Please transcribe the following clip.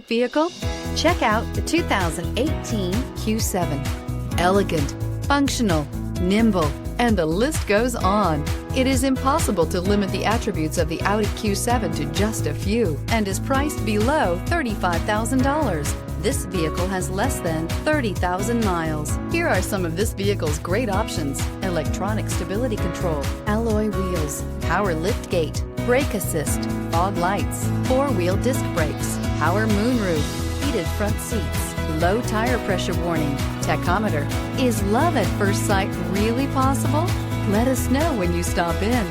vehicle? Check out the 2018 Q7. Elegant, functional, nimble, and the list goes on. It is impossible to limit the attributes of the Audi Q7 to just a few and is priced below $35,000. This vehicle has less than 30,000 miles. Here are some of this vehicle's great options: electronic stability control, alloy wheels, power liftgate, brake assist, fog lights, four-wheel disc brakes, power moonroof, heated front seats, low tire pressure warning, tachometer. Is love at first sight really possible? Let us know when you stop in.